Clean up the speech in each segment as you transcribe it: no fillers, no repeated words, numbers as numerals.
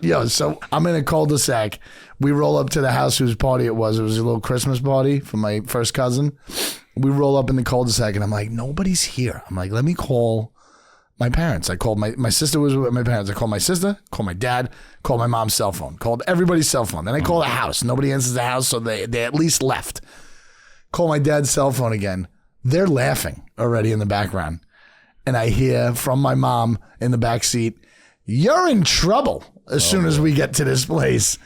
Yo, so I'm in a cul-de-sac. We roll up to the house whose party it was. It was a little Christmas party for my first cousin. We roll up in the cul-de-sac, and I'm like, nobody's here. I'm like, let me call my parents. I called my sister was with my parents. I called my sister, called my dad, called my mom's cell phone, called everybody's cell phone. Then I called the house. Nobody answers the house, so they at least left. Call my dad's cell phone again. They're laughing already in the background. And I hear from my mom in the back seat, you're in trouble as soon as we get to this place.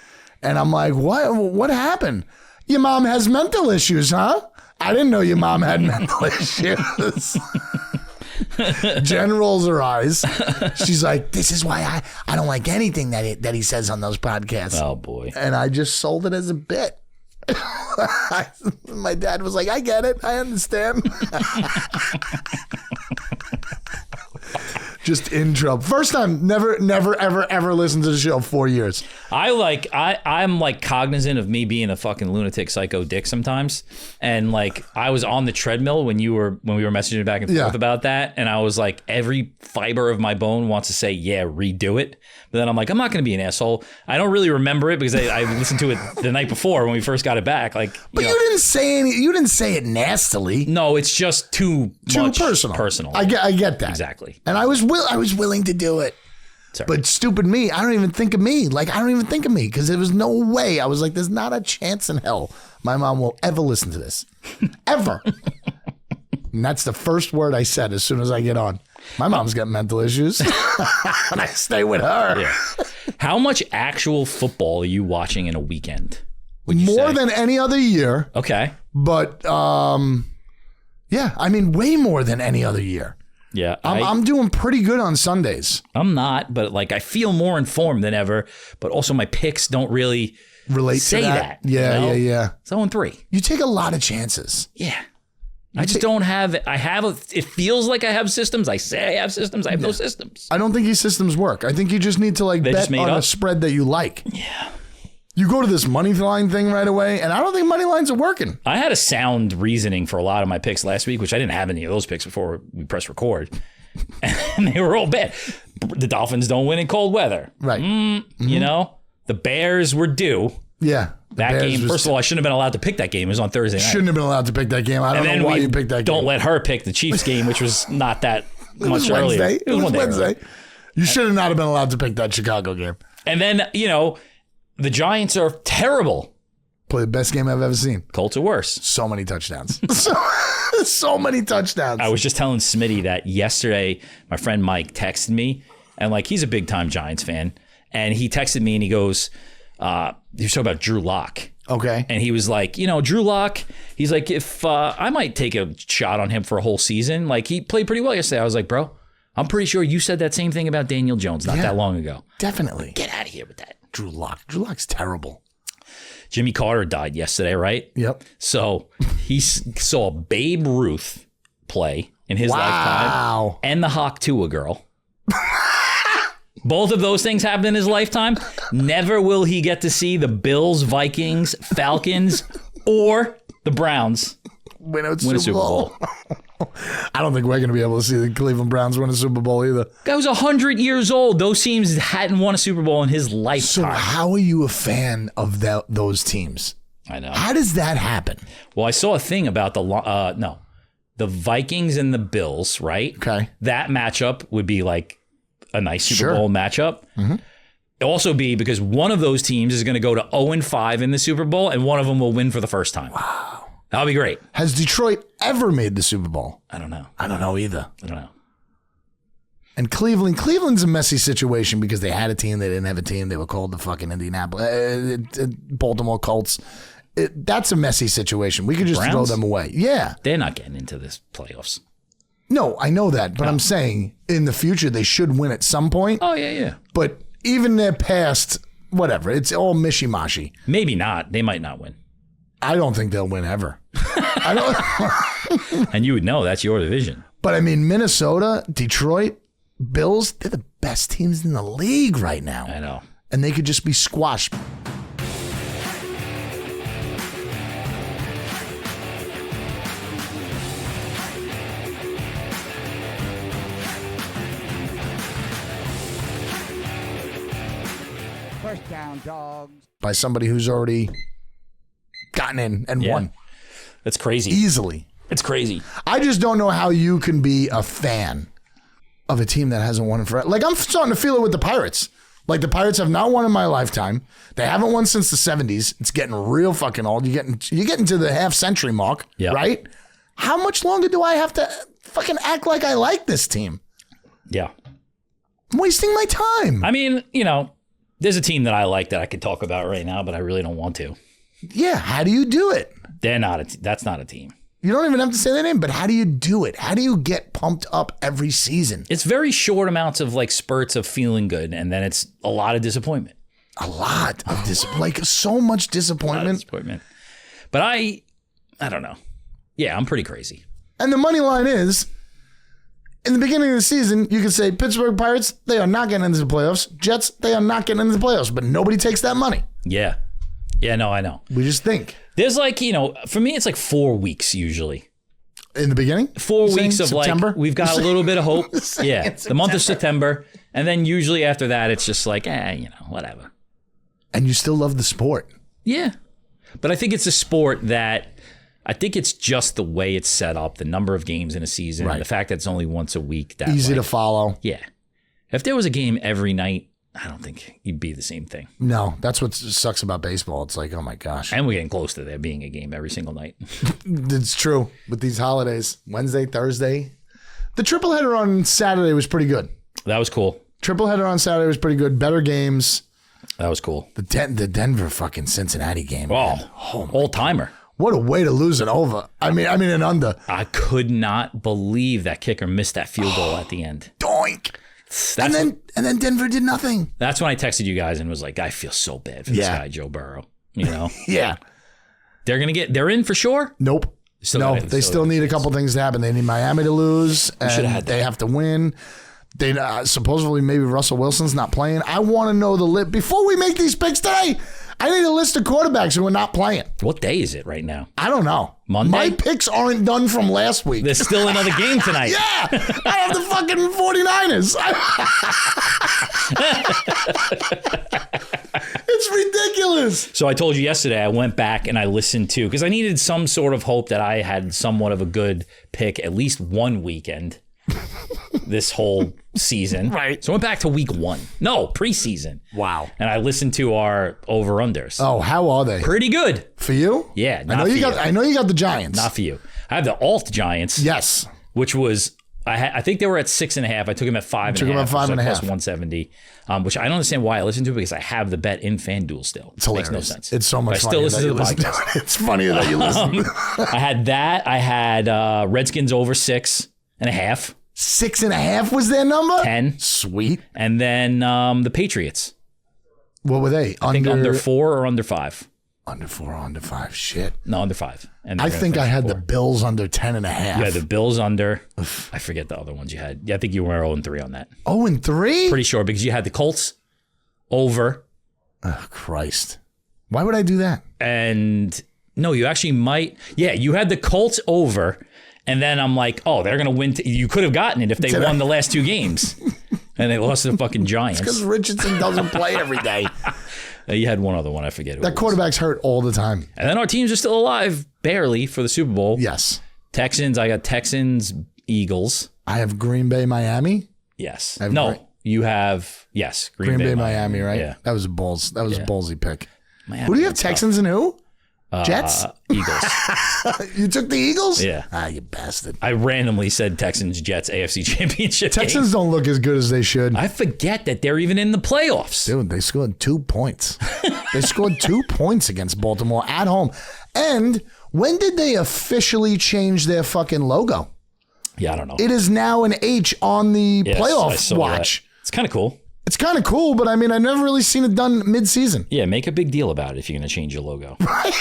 And I'm like, what happened? Your mom has mental issues, huh? I didn't know your mom had mental issues. Jen rolls her eyes. She's like, this is why I don't like anything that he says on those podcasts. Oh, boy. And I just sold it as a bit. My dad was like, I get it. I understand. Just in trouble. First time, never, ever listened to the show. 4 years. I'm like cognizant of me being a fucking lunatic psycho dick sometimes. And like I was on the treadmill when we were messaging back and forth about that. And I was like, every fiber of my bone wants to say, yeah, redo it. But then I'm like, I'm not going to be an asshole. I don't really remember it because I listened to it the night before when we first got it back. Like, but you didn't say it nastily. No, it's just too personal. I get that. Exactly. And I was willing to do it. Sorry. But stupid me, I don't even think of me. Like, I don't even think of me because there was no way. I was like, there's not a chance in hell my mom will ever listen to this. Ever. And that's the first word I said as soon as I get on. My mom's got mental issues. And I stay with her. Yeah. How much actual football are you watching in a weekend? More than any other year. Okay. But, yeah, I mean, way more than any other year. Yeah. I'm doing pretty good on Sundays. I'm not, but like I feel more informed than ever, but also my picks don't really relate say to that. Yeah, you know? Yeah. It's 0-3. You take a lot of chances. Yeah. I just don't have it. It feels like I have systems. I say I have systems. I have no systems. I don't think these systems work. I think you just need to bet on a spread that you like. Yeah. You go to this money line thing right away, and I don't think money lines are working. I had a sound reasoning for a lot of my picks last week, which I didn't have any of those picks before we pressed record. And they were all bad. The Dolphins don't win in cold weather. Right. You know, the Bears were due. Yeah. That game, first of all, I shouldn't have been allowed to pick that game. It was on Thursday night. Shouldn't have been allowed to pick that game. I don't know why you picked that game. Don't let her pick the Chiefs game, which was not that much earlier. It was Wednesday. You should have not have been allowed to pick that Chicago game. And then, you know, the Giants are terrible. Play the best game I've ever seen. Colts are worse. So many touchdowns. so many touchdowns. I was just telling Smitty that yesterday my friend Mike texted me, and like he's a big time Giants fan, and he texted me and he goes, he was talking about Drew Lock. Okay. And he was like, you know, Drew Lock, he's like, if I might take a shot on him for a whole season. Like, he played pretty well yesterday. I was like, bro, I'm pretty sure you said that same thing about Daniel Jones not that long ago. Definitely. Get out of here with that. Drew Lock's terrible. Jimmy Carter died yesterday, right? Yep. So he saw Babe Ruth play in his lifetime. And the Hawk Tua girl. Both of those things happened in his lifetime. Never will he get to see the Bills, Vikings, Falcons, or the Browns win a Super Bowl. I don't think we're going to be able to see the Cleveland Browns win a Super Bowl either. Guy was 100 years old. Those teams hadn't won a Super Bowl in his lifetime. So how are you a fan of those teams? I know. How does that happen? Well, I saw a thing about the Vikings and the Bills, right? Okay. That matchup would be like a nice Super Bowl matchup. Mm-hmm. It'll also be because one of those teams is going to go to 0-5 in the Super Bowl, and one of them will win for the first time. Wow. That'll be great. Has Detroit ever made the Super Bowl? I don't know. I don't know either. I don't know. And Cleveland's a messy situation because they had a team, they didn't have a team. They were called the fucking Baltimore Colts. That's a messy situation. We could just throw them away. Yeah. They're not getting into this playoffs. No, I know that, but I'm saying in the future they should win at some point. Oh, yeah. But even their past, whatever, it's all mishy-mashy. Maybe not. They might not win. I don't think they'll win ever. I don't. And you would know that's your division. But I mean, Minnesota, Detroit, Bills, they're the best teams in the league right now. I know. And they could just be squashed. First Down Dawg. by somebody who's already gotten in and won That's crazy. easily. It's crazy. I just don't know how you can be a fan of a team that hasn't won in forever. Like, I'm starting to feel it with the Pirates. Like, the Pirates have not won in my lifetime. They haven't won since the 70s. It's getting real fucking old. You're getting to the half-century mark, right? How much longer do I have to fucking act like I like this team? Yeah. I'm wasting my time. I mean, there's a team that I like that I could talk about right now, but I really don't want to. Yeah, how do you do it? That's not a team. You don't even have to say their name, but how do you do it? How do you get pumped up every season? It's very short amounts of like spurts of feeling good, and then it's a lot of disappointment. A lot of like so much disappointment. But I don't know. Yeah, I'm pretty crazy. And the money line is, in the beginning of the season, you could say Pittsburgh Pirates, they are not getting into the playoffs. Jets, they are not getting into the playoffs, but nobody takes that money. Yeah. Yeah, no, I know. We just think. There's like, for me, it's like 4 weeks usually. In the beginning? 4 weeks of September? like, we've got a little bit of hope. Yeah, the month of September. And then usually after that, it's just like, whatever. And you still love the sport. Yeah. But I think it's a sport that, I think it's just the way it's set up, the number of games in a season, the fact that it's only once a week. That easy to follow. Yeah. If there was a game every night, I don't think it'd be the same thing. No, that's what sucks about baseball. It's like, oh my gosh. And we're getting close to there being a game every single night. It's true. With these holidays, Wednesday, Thursday. The triple header on Saturday was pretty good. That was cool. Triple header on Saturday was pretty good. Better games. That was cool. The Denver fucking Cincinnati game. Oh, all-timer. What a way to lose an over. I mean an under. I could not believe that kicker missed that field goal at the end. Doink. And then Denver did nothing. That's when I texted you guys and was like, I feel so bad for this guy, Joe Burrow. Yeah. They're in for sure? Nope. They still need a couple things to happen. They need Miami to lose, and they have to win. They supposedly maybe Russell Wilson's not playing. I want to know the list before we make these picks today. I need a list of quarterbacks who are not playing. What day is it right now? I don't know. Monday? My picks aren't done from last week. There's still another game tonight. Yeah. I have the fucking 49ers. It's ridiculous. So I told you yesterday, I went back and I listened to, because I needed some sort of hope that I had somewhat of a good pick at least one weekend this whole season. Right. So I went back to week 1. No, preseason. Wow. And I listened to our over-unders. Oh, how are they? Pretty good. For you? Yeah. I know you got the Giants. Not for you. I have the alt Giants. Yes. Which was, I think they were at 6.5. I took them at 5.5. Took them at 5.5. Plus 170. Which I don't understand why I listen to it, because I have the bet in FanDuel still. It's hilarious. Makes no sense. It's so much funnier. I still listen to the podcast. It's funnier that you listen. I had that. I had Redskins over 6.5. 6.5 was their number? 10. Sweet. And then the Patriots. What were they? I think under 4 or under 5. Under 4 or under 5. Shit. No, under 5. And I think I had the Bills under 10.5. Yeah, the Bills under. I forget the other ones you had. Yeah, I think you were 0-3 on that. 0-3? Pretty sure, because you had the Colts over. Oh, Christ. Why would I do that? And no, you actually might. Yeah, you had the Colts over. And then I'm like, oh, they're going to win. You could have gotten it if they won the last 2 games. And they lost to the fucking Giants. Because Richardson doesn't play every day. You had one other one. I forget who that quarterback's hurt all the time. And then our teams are still alive, barely, for the Super Bowl. Yes. Texans. I got Texans, Eagles. I have Green Bay, Miami. Yes. You have, yes, Green Bay, Miami, right? Yeah. That was a ballsy pick. Miami, who do you have, Texans and who? Jets? Eagles. You took the Eagles? Yeah. You bastard. I randomly said Texans, Jets, AFC Championship Texans don't look as good as they should. I forget that they're even in the playoffs. Dude, they scored 2 points. They scored 2 points against Baltimore at home. And when did they officially change their fucking logo? Yeah, I don't know. It is now an H on the playoff watch. That. It's kind of cool. It's kind of cool, but I mean, I've never really seen it done mid-season. Yeah, make a big deal about it if you're going to change your logo. Right?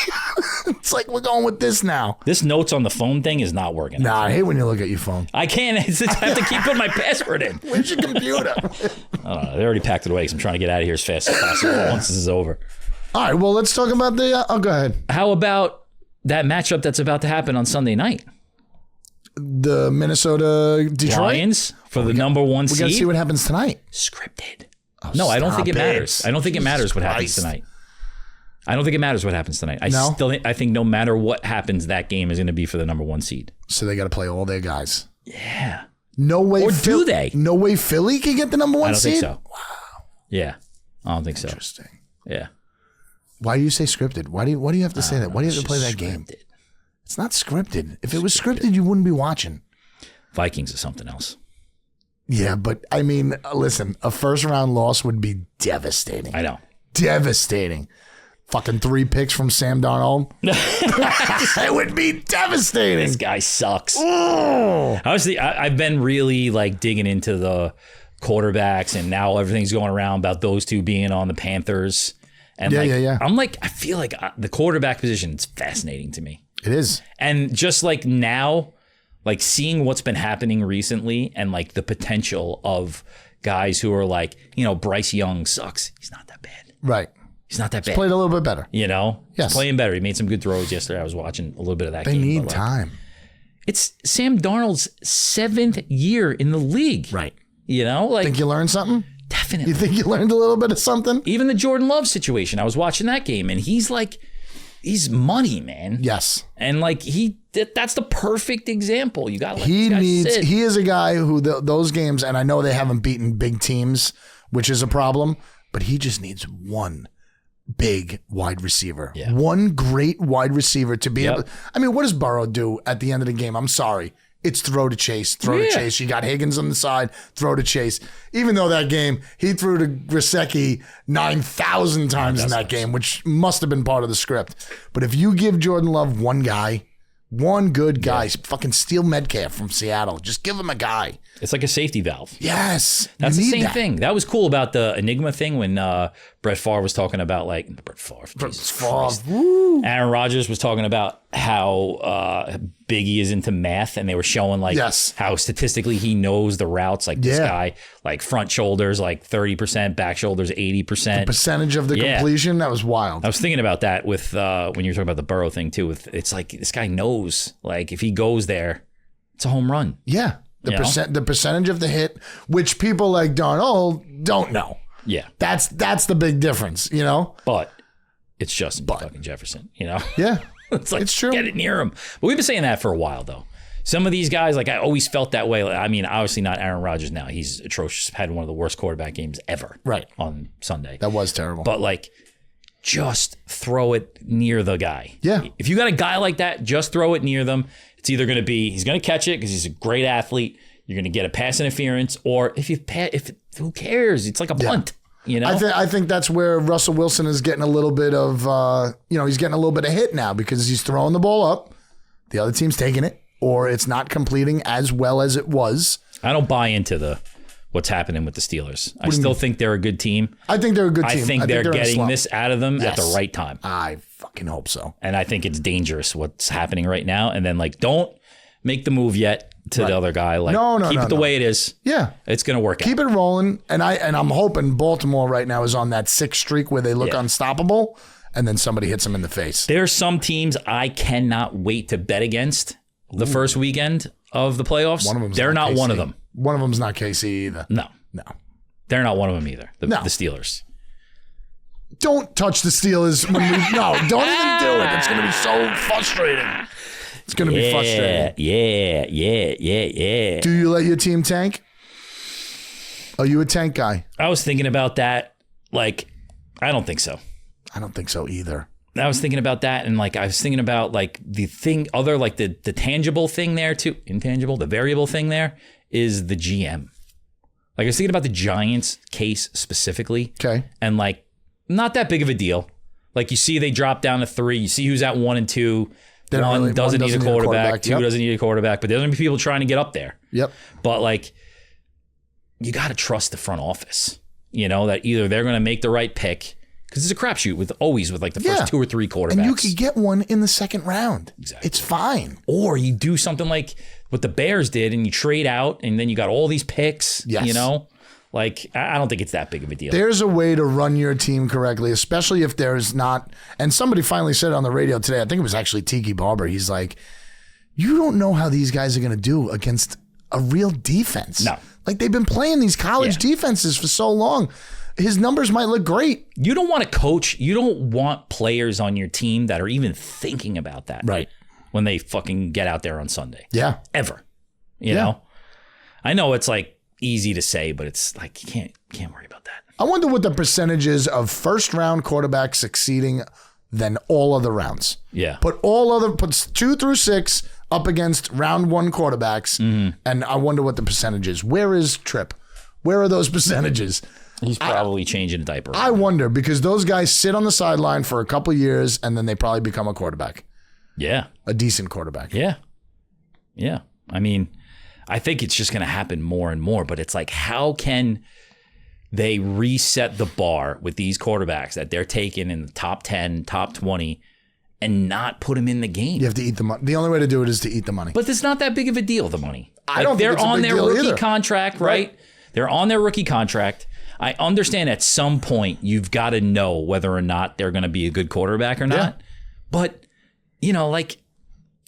It's like, we're going with this now. This notes on the phone thing is not working. Nah, I hate when you look at your phone. I can't. I have to keep putting my password in. Where's your computer? I don't know. They already packed it away because I'm trying to get out of here as fast as possible once this is over. All right, well, let's talk about the... go ahead. How about that matchup that's about to happen on Sunday night? The Minnesota Detroit Lions for the number 1 seed. We got to see what happens tonight. Scripted. No, I don't think it stop matters. I don't think it matters what happens Christ. tonight. I don't think it matters what happens tonight. No? I think no matter what happens, that game is going to be for the number 1 seed. So they got to play all their guys. Yeah. No way. Or do they? No way Philly can get the number 1 I don't seed? think so. Wow. Yeah. I don't think so. Interesting. Yeah. Why do you say scripted? Why do you have to say that? Why do you have to play that game? Scripted. It's not scripted. If it was scripted, you wouldn't be watching. Vikings is something else. Yeah, but I mean, listen, a first round loss would be devastating. I know. Devastating. Fucking 3 picks from Sam Darnold. It would be devastating. This guy sucks. Oh. Honestly, I've been really like digging into the quarterbacks, and now everything's going around about those two being on the Panthers. And Yeah. I'm like, I feel like the quarterback position is fascinating to me. It is. And just like now, like seeing what's been happening recently and like the potential of guys who are like, Bryce Young sucks. He's not that bad. Right. He's not that bad. Played a little bit better. Yes. He's playing better. He made some good throws yesterday. I was watching a little bit of that game. They need time. It's Sam Darnold's 7th year in the league. Right. Like Think you learned something? definitely. You think you learned a little bit of something? Even the Jordan Love situation. I was watching that game, and he's money, man. Yes. And like that's the perfect example. You got He is a guy who those games, and I know they haven't beaten big teams, which is a problem, but he just needs one big wide receiver. Yeah. One great wide receiver to be Yep. able. I mean, what does Burrow do at the end of the game? I'm sorry. It's throw to Chase, to Chase. You got Higgins on the side, throw to Chase. Even though that game, he threw to Gesicki 9,000 times in that game, which must have been part of the script. But if you give Jordan Love one good guy, fucking steal Metcalf from Seattle. Just give him a guy. It's like a safety valve. Yes. That's the same thing. That was cool about the Enigma thing when Brett Favre was talking about Jesus Christ. Aaron Rodgers was talking about how big he is into math, and they were showing how statistically he knows the routes. Like this guy, like front shoulders, like 30%, back shoulders, 80%. Percentage of the completion, that was wild. I was thinking about that with when you were talking about the Burrow thing too. It's like this guy knows, like if he goes there, it's a home run. Yeah. The percentage of the hit, which people like Darnold don't know. Yeah. That's the big difference, But it's Justin fucking Jefferson, Yeah. It's like, it's true. Get it near him. But we've been saying that for a while, though. Some of these guys, like I always felt that way. I mean, obviously not Aaron Rodgers now. He's atrocious. Had one of the worst quarterback games ever on Sunday. That was terrible. But like, just throw it near the guy. Yeah. If you got a guy like that, just throw it near them. It's either going to be, he's going to catch it because he's a great athlete. You're going to get a pass interference, or who cares? It's like a punt. I think that's where Russell Wilson is getting a little bit of, he's getting a little bit of hit now because he's throwing the ball up. The other team's taking it, or it's not completing as well as it was. I don't buy into what's happening with the Steelers. I still think they're a good team. I think they're a good team. I think they're getting this out of them at the right time. I fucking hope so. And I think it's dangerous what's happening right now. And then don't make the move yet to the other guy. Keep it the way it is. Yeah. It's going to work out. Keep it rolling. And I'm hoping Baltimore right now is on that 6 streak where they look unstoppable and then somebody hits them in the face. There's some teams I cannot wait to bet against the first weekend of the playoffs. They're not one of them. One of them's not KC either. No. They're not one of them either. The Steelers. Don't touch the Steelers don't even do it. It's going to be so frustrating. It's going to be frustrating. Yeah. Do you let your team tank? Are you a tank guy? I was thinking about that. I don't think so. I don't think so either. I was thinking about that, and I was thinking about the thing, the tangible thing there too, intangible, the variable thing there is the GM. I was thinking about the Giants case specifically. Okay. And not that big of a deal. You see they drop down to 3. You see who's at 1 and 2. One doesn't need a quarterback. 2 doesn't need a quarterback. But there's going to be people trying to get up there. Yep. But you got to trust the front office. That either they're going to make the right pick, because it's a crapshoot with the first 2 or 3 quarterbacks. And you could get one in the second round. Exactly. It's fine. Or you do something like what the Bears did, and you trade out, and then you got all these picks. Yes. I don't think it's that big of a deal. There's a way to run your team correctly, especially if there's not. And somebody finally said it on the radio today. I think it was actually Tiki Barber. He's like, you don't know how these guys are going to do against a real defense. No. Like they've been playing these college defenses for so long. His numbers might look great. You don't want to coach. You don't want players on your team that are even thinking about that. Right. When they fucking get out there on Sunday. Yeah. Ever. You know? I know it's like easy to say, but it's like you can't worry about that. I wonder what the percentage is of first round quarterbacks succeeding than all other rounds. Yeah. Put 2 through 6 up against round 1 quarterbacks, and I wonder what the percentage is. Where is Tripp? Where are those percentages? He's probably changing a diaper. I wonder, because those guys sit on the sideline for a couple years and then they probably become a quarterback. Yeah. A decent quarterback. Yeah. Yeah. I mean, I think it's just going to happen more and more, but it's like, how can they reset the bar with these quarterbacks that they're taking in the top 10, top 20, and not put them in the game? You have to eat the money. The only way to do it is to eat the money. But it's not that big of a deal, the money. I don't think they're it's a on big their deal rookie either. contract, right? They're on their rookie contract. I understand at some point you've got to know whether or not they're going to be a good quarterback or not. Yeah. But, like,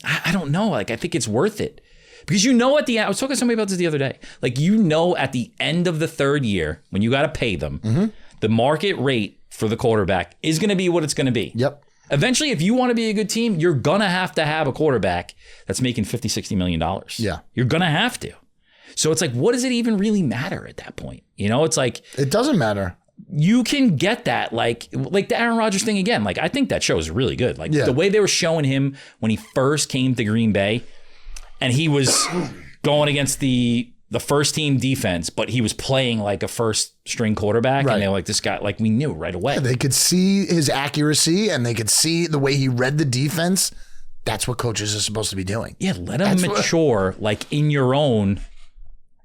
I don't know. Like, I think it's worth it. Because at the end, I was talking to somebody about this the other day. Like, at the end of the third year, when you got to pay them, the market rate for the quarterback is going to be what it's going to be. Yep. Eventually, if you want to be a good team, you're going to have a quarterback that's making $50, $60 million. Yeah. You're going to have to. So it's like, what does it even really matter at that point? It's like, it doesn't matter. You can get that, like the Aaron Rodgers thing again. Like, I think that show is really good. Like the way they were showing him when he first came to Green Bay, and he was going against the first team defense, but he was playing like a first string quarterback, and they were like, this guy, like, we knew right away. Yeah, they could see his accuracy, and they could see the way he read the defense. That's what coaches are supposed to be doing. Yeah, let him mature, like, in your own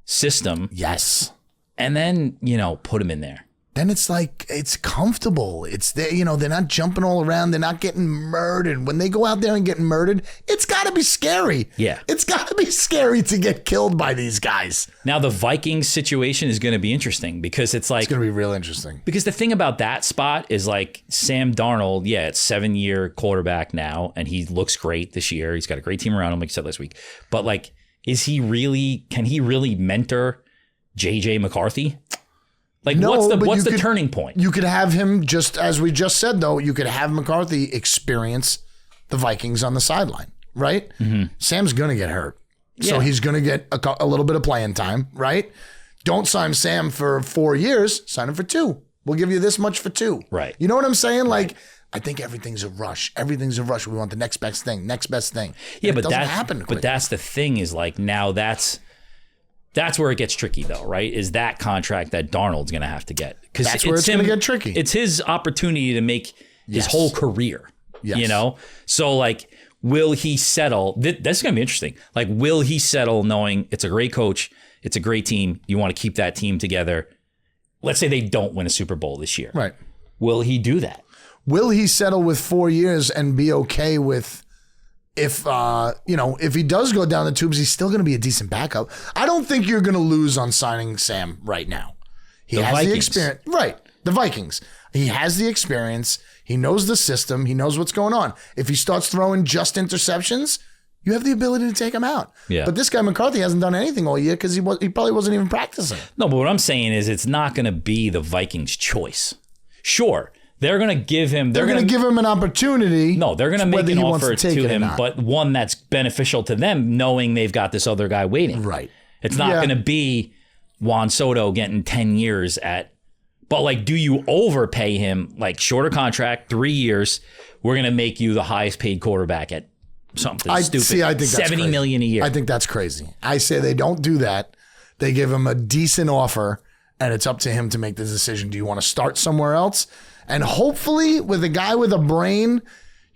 system. Yes. And then, put him in there. Then it's like, it's comfortable. It's there, they're not jumping all around. They're not getting murdered. When they go out there and get murdered, it's got to be scary. Yeah. It's got to be scary to get killed by these guys. Now, the Vikings situation is going to be interesting because it's like... It's going to be real interesting. Because the thing about that spot is like Sam Darnold, it's 7-year quarterback now, and he looks great this year. He's got a great team around him, like you said last week. But like, can he really mentor JJ McCarthy? Like, No, what's the turning point? You could have him, just as we just said, though, you could have McCarthy experience the Vikings on the sideline, right? Mm-hmm. Sam's going to get hurt. So he's going to get a little bit of playing time, right? Don't sign Sam for 4 years. Sign him for 2. We'll give you this much for 2. Right. You know what I'm saying? Like, I think everything's a rush. Everything's a rush. We want the next best thing. Yeah, and but it doesn't happen quickly. But that's the thing is like, now that's where it gets tricky, though, right? Is that contract that Darnold's going to have to get? Because that's where it's going to get tricky. It's his opportunity to make his whole career. Yes. So like, will he settle? That's going to be interesting. Like, will he settle knowing it's a great coach, it's a great team, you want to keep that team together? Let's say they don't win a Super Bowl this year. Right. Will he do that? Will he settle with 4 years and be okay with, if he does go down the tubes, he's still going to be a decent backup. I don't think you're going to lose on signing Sam right now. He has the experience. Right. The Vikings. He has the experience. He knows the system. He knows what's going on. If he starts throwing just interceptions, you have the ability to take him out. Yeah. But this guy McCarthy hasn't done anything all year because he probably wasn't even practicing. No, but what I'm saying is it's not going to be the Vikings' choice. Sure. They're going to give him... They're going to give him an opportunity. No, they're going to make an offer to him, not. but one that's beneficial to them, knowing they've got this other guy waiting. Right. It's not going to be Juan Soto getting 10 years at... But like, do you overpay him? Like, shorter contract, 3 years, we're going to make you the highest paid quarterback at something stupid. See, I think that's $70 million a year. I think that's crazy. I say they don't do that. They give him a decent offer, and it's up to him to make the decision. Do you want to start somewhere else? And hopefully, with a guy with a brain,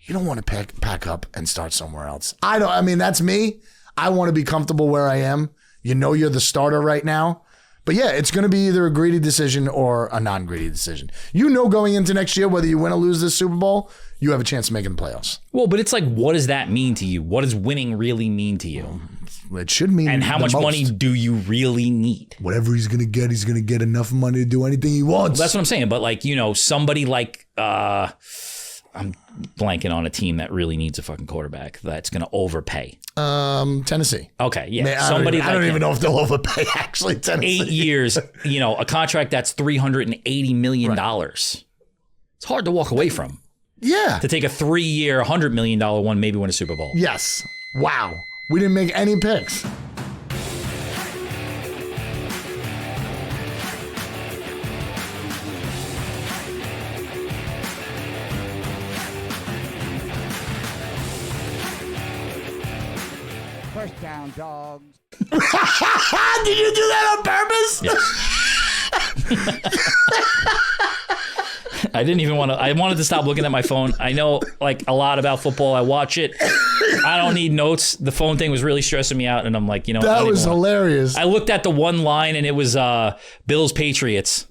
you don't want to pack up and start somewhere else. I mean, that's me. I want to be comfortable where I am. You're the starter right now. But yeah, it's going to be either a greedy decision or a non-greedy decision. Going into next year, whether you win or lose this Super Bowl, you have a chance of making the playoffs. Well, but it's like, what does that mean to you? What does winning really mean to you? It should mean And how much money do you really need? Whatever he's going to get enough money to do anything he wants. Well, that's what I'm saying. But like, somebody like, I'm blanking on a team that really needs a fucking quarterback that's going to overpay. Tennessee. Okay, yeah. Man, Somebody I don't even know if they'll overpay, actually, Tennessee. 8 years, a contract that's $380 million. Right. It's hard to walk away from. Yeah. To take a 3-year, $100 million one, maybe win a Super Bowl. Yes. Wow. We didn't make any picks. First Down Dawg. Did you do that on purpose? Yes. I didn't even want to. I wanted to stop looking at my phone. I know like a lot about football. I watch it. I don't need notes. The phone thing was really stressing me out, and I'm like, that was hilarious. I looked at the one line, and it was Bills Patriots,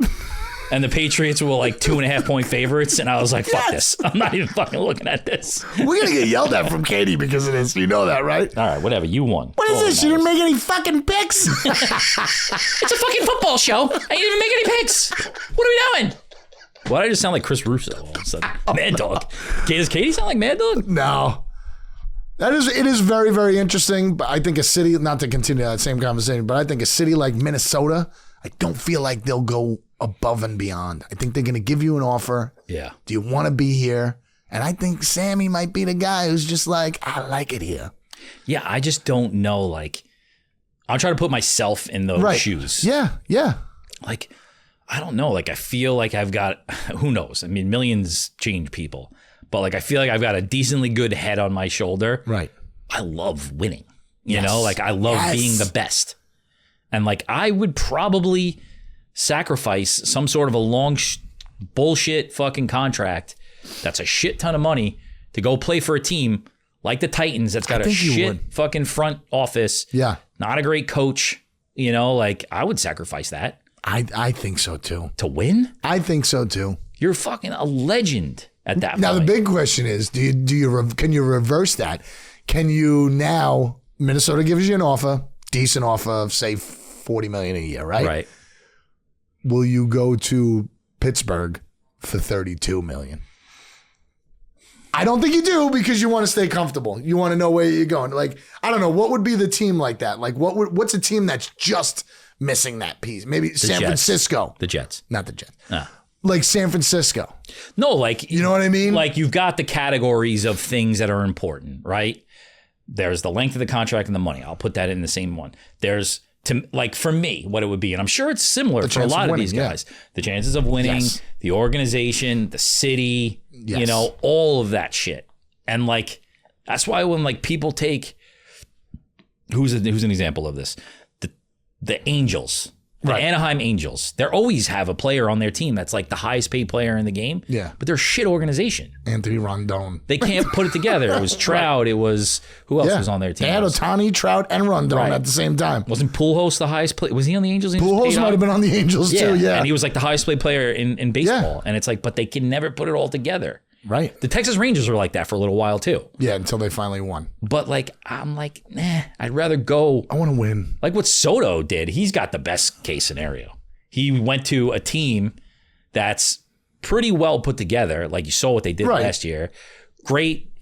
and the Patriots were like 2.5 point favorites, and I was like, fuck this. I'm not even fucking looking at this. We're gonna get yelled at from Katie because of this. You know that, right? All right, whatever. You won. What is this? You didn't make any fucking picks. It's a fucking football show. I didn't even make any picks. What are we doing? Why did I just sound like Chris Russo all of a sudden? Mad Dog. Does Katie sound like Mad Dog? No. It is very, very interesting, but I think a city, not to continue that same conversation, but I think a city like Minnesota, I don't feel like they'll go above and beyond. I think they're going to give you an offer. Yeah. Do you want to be here? And I think Sammy might be the guy who's just like, I like it here. Yeah, I just don't know. Like, I'm trying to put myself in those shoes. Yeah, yeah. Like, I don't know. Like, I feel like I've got, who knows? I mean, millions change people. But, like, I feel like I've got a decently good head on my shoulder. Right. I love winning. You know? Like, I love being the best. And, like, I would probably sacrifice some sort of a long bullshit fucking contract that's a shit ton of money to go play for a team like the Titans that's got a shit fucking front office. Yeah. Not a great coach. Like, I would sacrifice that. I think so too. To win? I think so too. You're fucking a legend at that point. Now the big question is, can you reverse that? Can you now, Minnesota gives you an offer, decent offer of say $40 million a year, right? Right. Will you go to Pittsburgh for $32 million? I don't think you do because you want to stay comfortable. You want to know where you're going. Like, I don't know, what would be the team like that? Like what's a team that's just missing that piece? Maybe San Francisco. The Jets. Not the Jets. Like San Francisco. No, like, you know what I mean? Like, you've got the categories of things that are important, right? There's the length of the contract and the money. I'll put that in the same one. There's, like, for me, what it would be, and I'm sure it's similar for a lot of these guys, the chances of winning, the organization, the city, all of that shit. And, like, that's why when, like, people take, who's an example of this? The Angels, the Anaheim Angels, they always have a player on their team that's like the highest paid player in the game. Yeah. But they're a shit organization. Anthony Rondon. They can't put it together. It was Trout. It was, who else was on their team? They had Ohtani, Trout, and Rondon at the same time. Wasn't Pujols the highest player? Was he on the Angels? Pujols might have been on the Angels too, yeah. And he was like the highest paid player in baseball. Yeah. And it's like, but they can never put it all together. Right. The Texas Rangers were like that for a little while too. Yeah, until they finally won. But like, I'm like, nah, I'd rather go. I want to win. Like what Soto did. He's got the best case scenario. He went to a team that's pretty well put together. Like you saw what they did last year. Great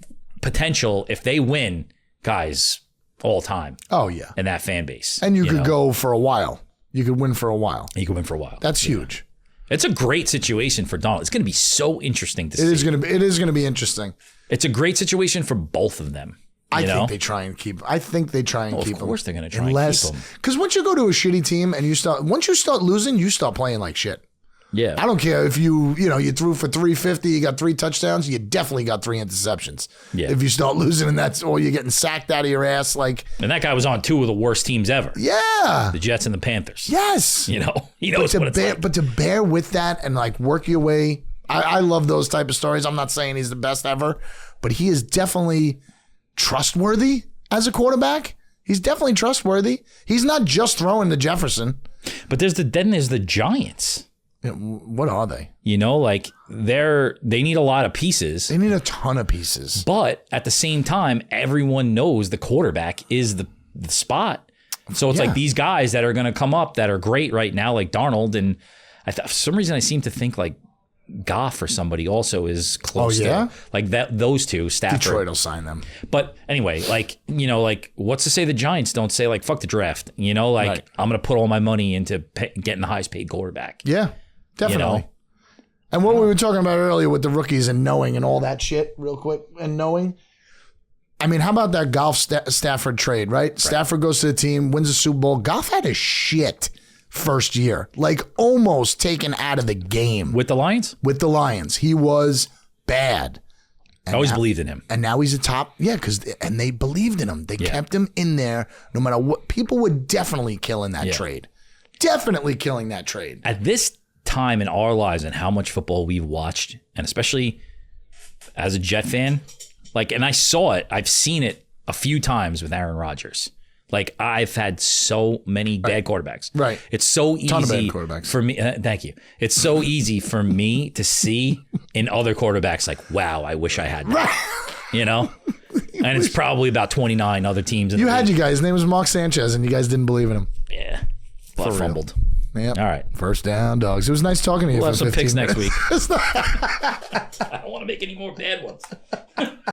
potential if they win, guys, all time. Oh, yeah. In that fan base. And you could go for a while. You could win for a while. You could win for a while. That's huge. It's a great situation for Donald. It's going to be so interesting to see. It is going to be interesting. It's a great situation for both of them. I think they try and keep. I think they try and keep them. Of course, they're going to try and keep them. Because once you go to a shitty team and once you start losing, you start playing like shit. Yeah. I don't care if you threw for 350, you got 3 touchdowns, you definitely got 3 interceptions. Yeah. If you start losing and that's all you're getting sacked out of your ass, like. And that guy was on 2 of the worst teams ever. Yeah. The Jets and the Panthers. Yes. He knows what it's like. But to bear with that and like work your way, I love those type of stories. I'm not saying he's the best ever, but he is definitely trustworthy as a quarterback. He's definitely trustworthy. He's not just throwing to Jefferson. But there's the Giants. Yeah, what are they? Like they need a lot of pieces. They need a ton of pieces. But at the same time, everyone knows the quarterback is the spot. So it's like these guys that are going to come up that are great right now, like Darnold. And for some reason, I seem to think like Goff or somebody also is close. Oh, yeah? to like that. Those two, Stafford. Detroit will sign them. But anyway, like, you know, like what's to say the Giants don't say like fuck the draft? You know, like Right. I'm gonna put all my money into getting the highest paid quarterback. Yeah, definitely. You know? And what we were talking about earlier with the rookies and knowing and all that shit, real quick, and knowing. I mean, how about that Goff Stafford trade, right? Stafford goes to the team, wins the Super Bowl. Goff had a shit first year, like almost taken out of the game With the Lions, with the Lions. He was bad. I always believed in him. And now he's a top, and they believed in him. They kept him in there no matter what. People would definitely kill in that trade. Definitely killing that trade. At this time in our lives and how much football we've watched, and especially as a Jet fan, like, and I saw it, I've seen it a few times with Aaron Rodgers. Like, I've had so many bad quarterbacks. Right. It's so easy Ton of bad quarterbacks. for me. Thank you. It's so easy for me to see in other quarterbacks, like, wow, I wish I had that. You know? And it's probably about 29 other teams. You had you guys. His name was Mark Sanchez, and you guys didn't believe in him. Yeah. But fumbled. Yep. All right. First down, dogs. It was nice talking to you. We'll for have some picks 15 next minutes. week. I don't want to make any more bad ones.